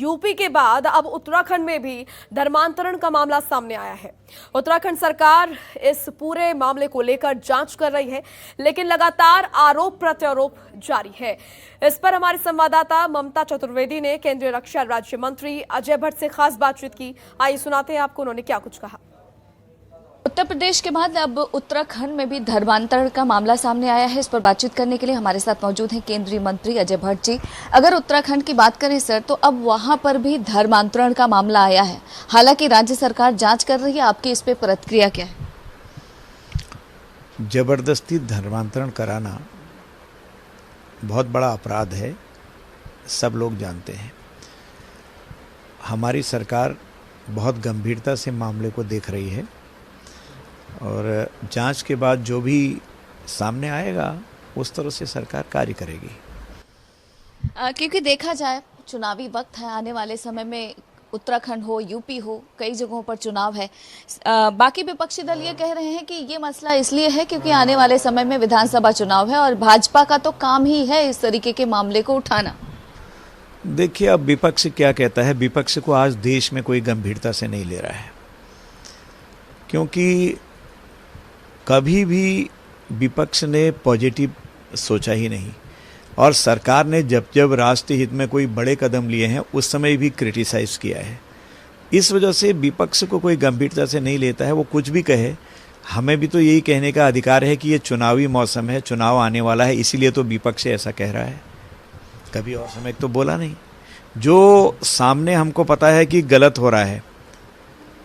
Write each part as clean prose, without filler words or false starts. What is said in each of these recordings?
UP के बाद अब उत्तराखंड में भी धर्मांतरण का मामला सामने आया है। उत्तराखंड सरकार इस पूरे मामले को लेकर जांच कर रही है, लेकिन लगातार आरोप प्रत्यारोप जारी है। इस पर हमारे संवाददाता ममता चतुर्वेदी ने केंद्रीय रक्षा राज्य मंत्री अजय भट्ट से खास बातचीत की। आइए सुनाते हैं आपको उन्होंने क्या कुछ कहा। उत्तर प्रदेश के बाद अब उत्तराखंड में भी धर्मांतरण का मामला सामने आया है। इस पर बातचीत करने के लिए हमारे साथ मौजूद हैं केंद्रीय मंत्री अजय भट्ट जी। अगर उत्तराखंड की बात करें सर, तो अब वहां पर भी धर्मांतरण का मामला आया है। हालांकि राज्य सरकार जांच कर रही है, आपकी इस पे प्रतिक्रिया क्या है? जबरदस्ती धर्मांतरण कराना बहुत बड़ा अपराध है, सब लोग जानते हैं। हमारी सरकार बहुत गंभीरता से मामले को देख रही है और जांच के बाद जो भी सामने आएगा उस तरह से सरकार कार्य करेगी। क्योंकि देखा जाए चुनावी वक्त है, आने वाले समय में उत्तराखंड हो, यूपी हो, कई जगहों पर चुनाव है। बाकी विपक्षी दल ये कह रहे हैं कि ये मसला इसलिए है क्योंकि आने वाले समय में विधानसभा चुनाव है और भाजपा का तो काम ही है इस तरीके के मामले को उठाना। देखिए, अब विपक्ष क्या कहता है। विपक्ष को आज देश में कोई गंभीरता से नहीं ले रहा है, क्योंकि कभी भी विपक्ष ने पॉजिटिव सोचा ही नहीं और सरकार ने जब जब राष्ट्रीय हित में कोई बड़े कदम लिए हैं उस समय भी क्रिटिसाइज किया है। इस वजह से विपक्ष को कोई गंभीरता से नहीं लेता है। वो कुछ भी कहे, हमें भी तो यही कहने का अधिकार है कि ये चुनावी मौसम है, चुनाव आने वाला है, इसीलिए तो विपक्ष ऐसा कह रहा है। कभी और समय तो बोला नहीं। जो सामने हमको पता है कि गलत हो रहा है,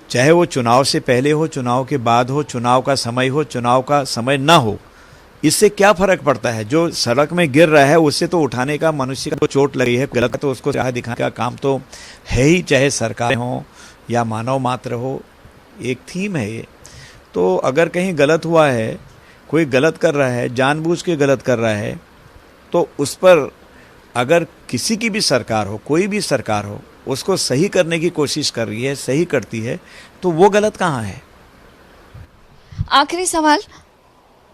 चाहे वो चुनाव से पहले हो, चुनाव के बाद हो, चुनाव का समय हो, चुनाव का समय ना हो, इससे क्या फर्क पड़ता है। जो सड़क में गिर रहा है उससे तो उठाने का, मनुष्य को चोट लगी है गलत, तो उसको राह दिखाने का काम तो है ही, चाहे सरकार हो या मानव मात्र हो। एक थीम है ये। तो अगर कहीं गलत हुआ है, कोई गलत कर रहा है, जानबूझ के गलत कर रहा है, तो उस पर अगर किसी की भी सरकार हो, कोई भी सरकार हो, उसको सही करने की कोशिश कर रही है, सही करती है, तो वो गलत कहाँ है? आखिरी सवाल,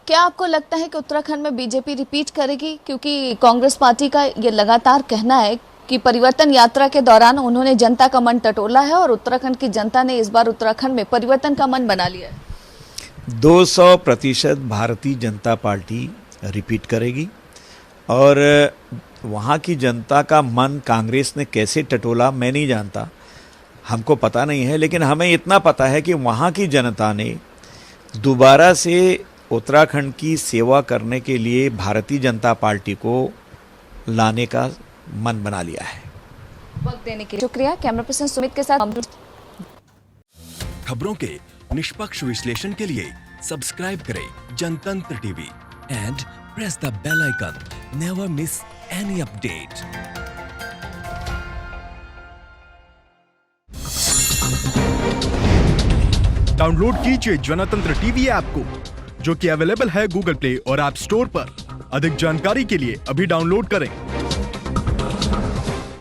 क्या आपको लगता है कि उत्तराखंड में बीजेपी रिपीट करेगी? क्योंकि कांग्रेस पार्टी का ये लगातार कहना है कि परिवर्तन यात्रा के दौरान उन्होंने जनता का मन टटोला है और उत्तराखंड की जनता ने इस बार उत्तराखंड में परिवर्तन का मन बना लिया है। 200% भारतीय जनता पार्टी रिपीट करेगी और वहाँ की जनता का मन कांग्रेस ने कैसे टटोला मैं नहीं जानता, हमको पता नहीं है, लेकिन हमें इतना पता है कि वहाँ की जनता ने दोबारा से उत्तराखंड की सेवा करने के लिए भारतीय जनता पार्टी को लाने का मन बना लिया है। वक्त देने के लिए शुक्रिया। कैमरा पर्सन सुमित के साथ। खबरों के निष्पक्ष विश्लेषण के लिए सब्सक्राइब करें Jantantra TV and press the bell icon. Never miss any update. Download कीजिए जनतंत्र टीवी ऐप को, जो कि अवेलेबल है गूगल प्ले और ऐप स्टोर पर। अधिक जानकारी के लिए अभी डाउनलोड करें।